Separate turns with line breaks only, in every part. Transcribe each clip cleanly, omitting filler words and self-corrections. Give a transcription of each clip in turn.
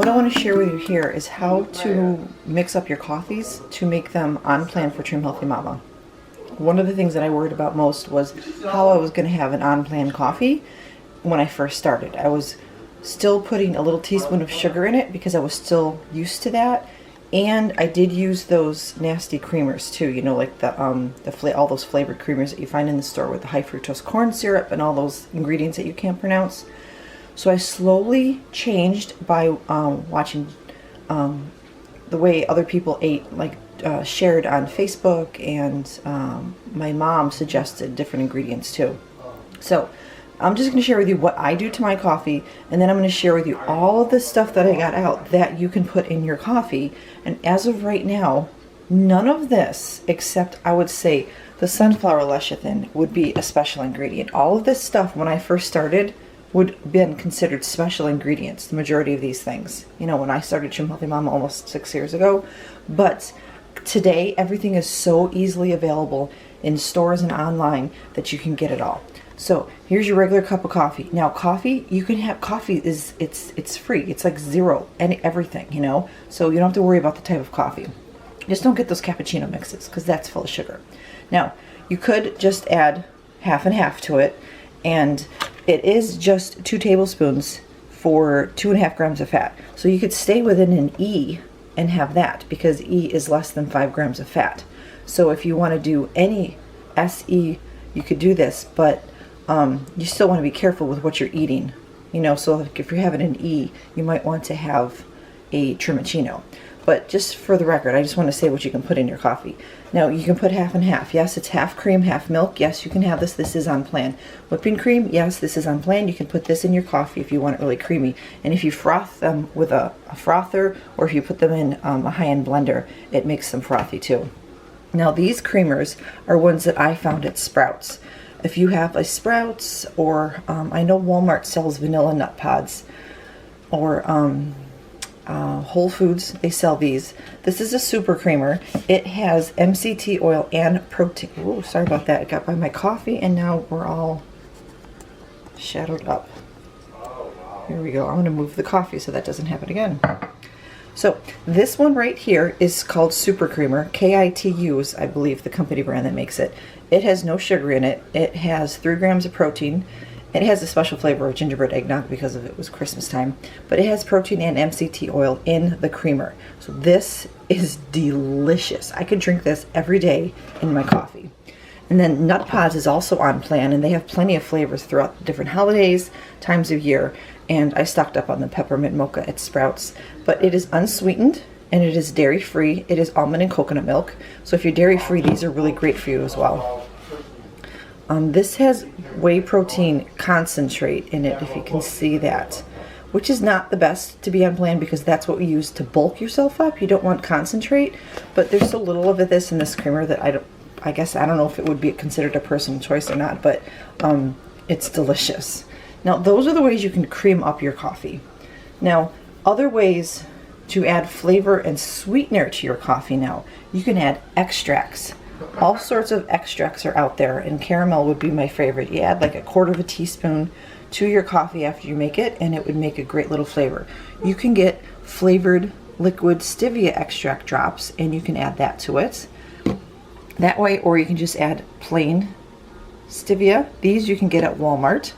What I want to share with you here is how to mix up your coffees to make them on plan for Trim Healthy Mama. One of the things that I worried about most was how I was going to have an on-plan coffee when I first started. I was still putting a little teaspoon of sugar in it because I was still used to that. And I did use those nasty creamers too, you know, like all those flavored creamers that you find in the store with the high fructose corn syrup and all those ingredients that you can't pronounce. So I slowly changed by watching the way other people ate, like shared on Facebook, and my mom suggested different ingredients too. So I'm just going to share with you what I do to my coffee, and then I'm going to share with you all of the stuff that I got out that you can put in your coffee. And as of right now, none of this, except I would say the sunflower lecithin, would be a special ingredient. All of this stuff, when I first started, would have been considered special ingredients, the majority of these things, you know, when I started Trim Healthy Mama almost 6 years ago. But today, everything is so easily available in stores and online that you can get it all. So here's your regular cup of coffee. Now coffee, you can have coffee, it's free. It's like zero and everything, you know, so you don't have to worry about the type of coffee. Just don't get those cappuccino mixes because that's full of sugar. Now you could just add half and half to it, and it is just 2 tablespoons for 2.5 grams of fat. So you could stay within an E and have that, because E is less than 5 grams of fat. So if you want to do any SE, you could do this, but you still want to be careful with what you're eating. You know, so if you're having an E, you might want to have a Trimacino. But just for the record, I just want to say what you can put in your coffee. Now, you can put half and half. Yes, it's half cream, half milk. Yes, you can have this. This is on plan. Whipping cream, yes, this is on plan. You can put this in your coffee if you want it really creamy. And if you froth them with a frother, or if you put them in a high-end blender, it makes them frothy too. Now, these creamers are ones that I found at Sprouts. If you have a Sprouts, or I know Walmart sells vanilla nut pods, or Whole Foods, they sell these. This is a super creamer. It has MCT oil and protein. Oh, sorry about that. It got by my coffee and now we're all shadowed up. Here we go. I'm going to move the coffee so that doesn't happen again. So this one right here is called Super Creamer. KITU is, I believe, the company brand that makes it. It has no sugar in it. It has 3 grams of protein. It has a special flavor of gingerbread eggnog because it was Christmas time. But it has protein and MCT oil in the creamer. So this is delicious. I could drink this every day in my coffee. And then Nut Pods is also on plan, and they have plenty of flavors throughout the different holidays, times of year. And I stocked up on the peppermint mocha at Sprouts. But it is unsweetened, and it is dairy-free. It is almond and coconut milk. So if you're dairy-free, these are really great for you as well. This has whey protein concentrate in it, if you can see that, which is not the best to be on plan because that's what we use to bulk yourself up. You don't want concentrate, but there's so little of this in this creamer that I guess I don't know if it would be considered a personal choice or not, but it's delicious. Now, those are the ways you can cream up your coffee. Now, other ways to add flavor and sweetener to your coffee now, you can add extracts. All sorts of extracts are out there, and caramel would be my favorite. You add like 1/4 teaspoon to your coffee after you make it, and it would make a great little flavor. You can get flavored liquid stevia extract drops, and you can add that to it that way, or you can just add plain stevia. These you can get at Walmart.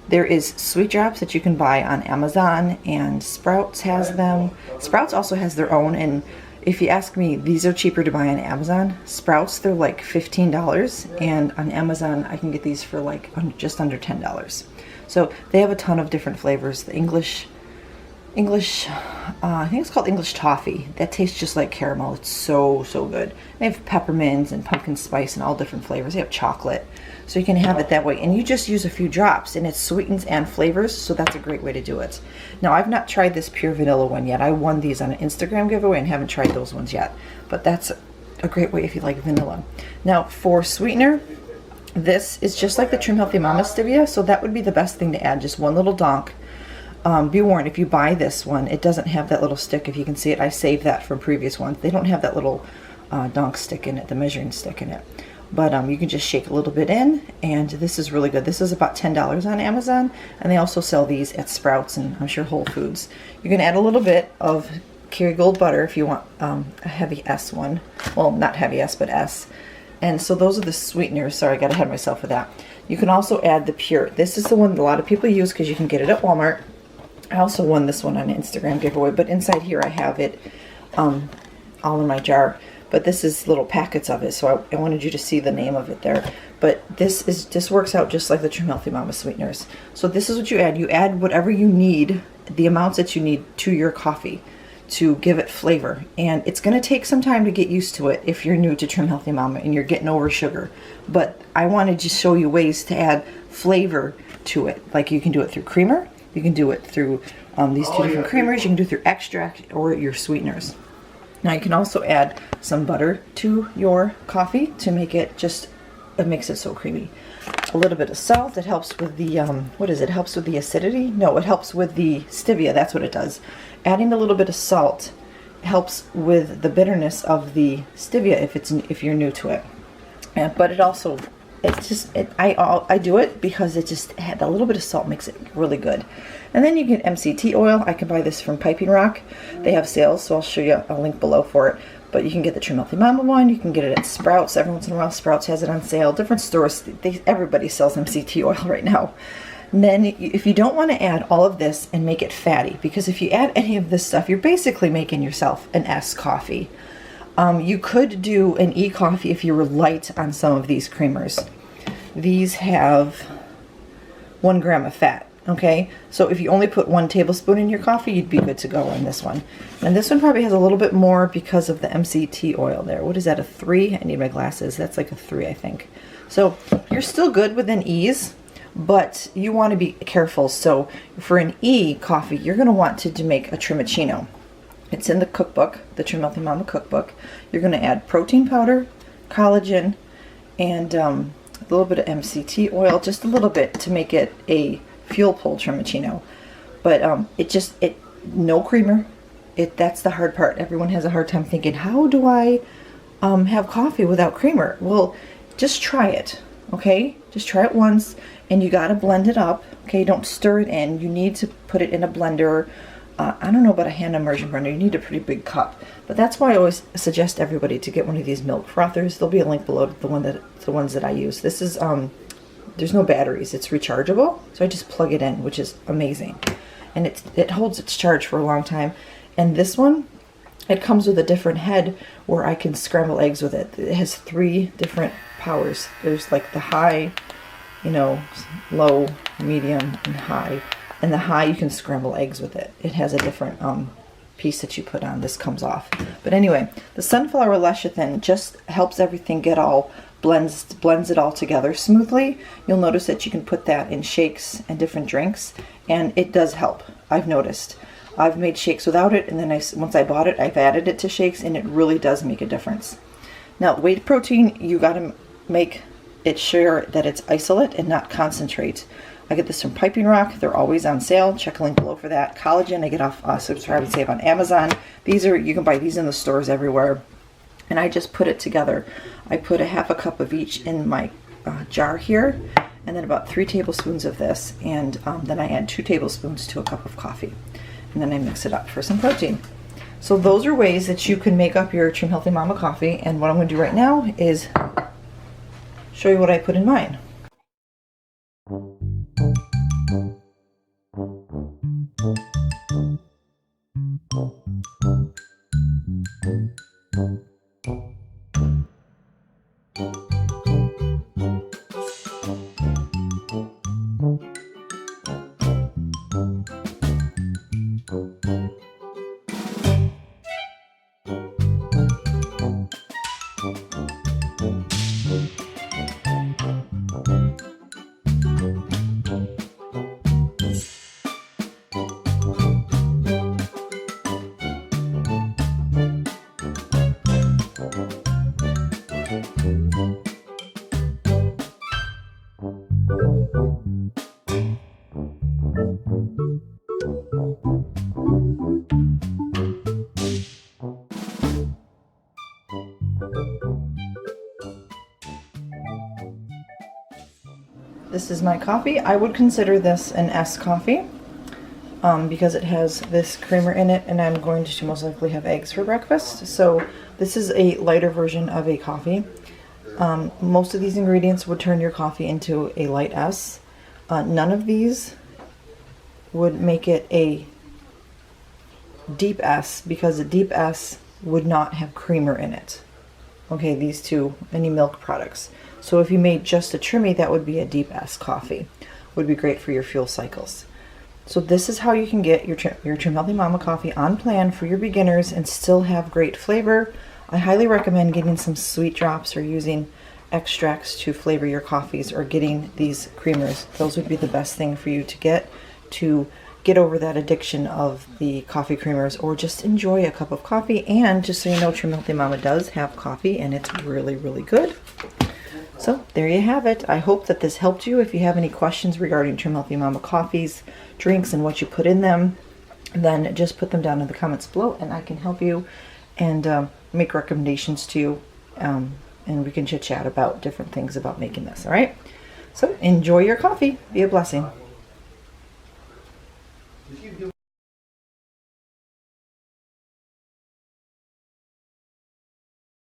There is sweet drops that you can buy on Amazon, and Sprouts has them. Sprouts also has their own, and if you ask me, these are cheaper to buy on Amazon. Sprouts, they're like $15, and on Amazon, I can get these for like just under $10. So they have a ton of different flavors. The English, I think it's called English Toffee. That tastes just like caramel. It's so, so good. They have peppermint and pumpkin spice and all different flavors. They have chocolate. So you can have it that way. And you just use a few drops, and it sweetens and flavors, so that's a great way to do it. Now, I've not tried this pure vanilla one yet. I won these on an Instagram giveaway and haven't tried those ones yet. But that's a great way if you like vanilla. Now, for sweetener, this is just like the Trim Healthy Mama stevia, so that would be the best thing to add, just 1 little donk. Be warned, if you buy this one, it doesn't have that little stick. If you can see it, I saved that from previous ones. They don't have that little donk stick in it, the measuring stick in it. but you can just shake a little bit in, and this is really good. This is about $10 on Amazon, and they also sell these at Sprouts and I'm sure Whole Foods. You can add a little bit of Kerrygold butter if you want a heavy S one. Well, not heavy S, but S. And so those are the sweeteners. Sorry, I got ahead of myself with that. You can also add the pure. This is the one that a lot of people use because you can get it at Walmart. I also won this one on an Instagram giveaway, but inside here I have it all in my jar. But this is little packets of it, so I wanted you to see the name of it there. But this works out just like the Trim Healthy Mama sweeteners. So this is what you add. You add whatever you need, the amounts that you need to your coffee to give it flavor. And it's going to take some time to get used to it if you're new to Trim Healthy Mama and you're getting over sugar. But I wanted to show you ways to add flavor to it. Like you can do it through creamer, you can do it through these two different creamers, you can do it through extract or your sweeteners. Now you can also add some butter to your coffee to make it it makes it so creamy. A little bit of salt, it helps with the, what is it? It helps with the acidity? No, it helps with the stevia, that's what it does. Adding a little bit of salt helps with the bitterness of the stevia if you're new to it. But it also, I do it because it just had a little bit of salt makes it really good. And then you get MCT oil. I can buy this from Piping Rock. They have sales, so I'll show you a link below for it. But you can get the Trim Healthy Mama one. You can get it at Sprouts. Every once in a while, Sprouts has it on sale. Different stores, everybody sells MCT oil right now. And then if you don't want to add all of this and make it fatty, because if you add any of this stuff, you're basically making yourself an S coffee. You could do an E coffee if you were light on some of these creamers. These have 1 gram of fat. Okay, so if you only put 1 tablespoon in your coffee, you'd be good to go on this one. And this one probably has a little bit more because of the MCT oil there. What is that, a 3? I need my glasses. That's like a 3, I think. So you're still good with an E's, but you want to be careful. So for an E coffee, you're going to want to make a Trimicino. It's in the cookbook, the Trim Healthy Mama cookbook. You're going to add protein powder, collagen, and a little bit of MCT oil, just a little bit to make it a fuel pull Trimicino. But no creamer. That's the hard part. Everyone has a hard time thinking, how do I have coffee without creamer? Well, just try it, okay? Just try it once, and you gotta blend it up, okay? Don't stir it in. You need to put it in a blender. I don't know about a hand immersion blender. You need a pretty big cup. But that's why I always suggest everybody to get one of these milk frothers. There'll be a link below to the ones that I use. This is there's no batteries. It's rechargeable, so I just plug it in, which is amazing. And it holds its charge for a long time. And this one, it comes with a different head where I can scramble eggs with it. It has 3 different powers. There's like the high, low, medium, and high. And the high, you can scramble eggs with it. It has a different piece that you put on. This comes off. But anyway, the sunflower lecithin just helps everything get all blends it all together smoothly. You'll notice that you can put that in shakes and different drinks, and it does help. I've noticed. I've made shakes without it, and then once I bought it, I've added it to shakes, and it really does make a difference. Now, whey protein, you got to make it sure that it's isolate and not concentrate. I get this from Piping Rock. They're always on sale. Check a link below for that. Collagen, I get off Subscribe and Save on Amazon. You can buy these in the stores everywhere. And I just put it together. I put a half a cup of each in my jar here, and then about 3 tablespoons of this, and then I add 2 tablespoons to a cup of coffee, and then I mix it up for some protein. So those are ways that you can make up your Trim Healthy Mama coffee, and what I'm going to do right now is show you what I put in mine. This is my coffee. I would consider this an S coffee because it has this creamer in it, and I'm going to most likely have eggs for breakfast. So this is a lighter version of a coffee. Most of these ingredients would turn your coffee into a light S. None of these would make it a deep S because a deep S would not have creamer in it. Okay, these two, any milk products. So if you made just a trimmy, that would be a deep S coffee. Would be great for your fuel cycles. So this is how you can get your Trim Healthy Mama coffee on plan for your beginners and still have great flavor. I highly recommend getting some sweet drops or using extracts to flavor your coffees or getting these creamers. Those would be the best thing for you to get over that addiction of the coffee creamers, or just enjoy a cup of coffee. And just so you know, Trim Healthy Mama does have coffee and it's really, really good. So there you have it. I hope that this helped you. If you have any questions regarding Trim Healthy Mama coffees, drinks, and what you put in them, then just put them down in the comments below and I can help you and make recommendations to you. And we can chit chat about different things about making this. All right. So enjoy your coffee. Be a blessing.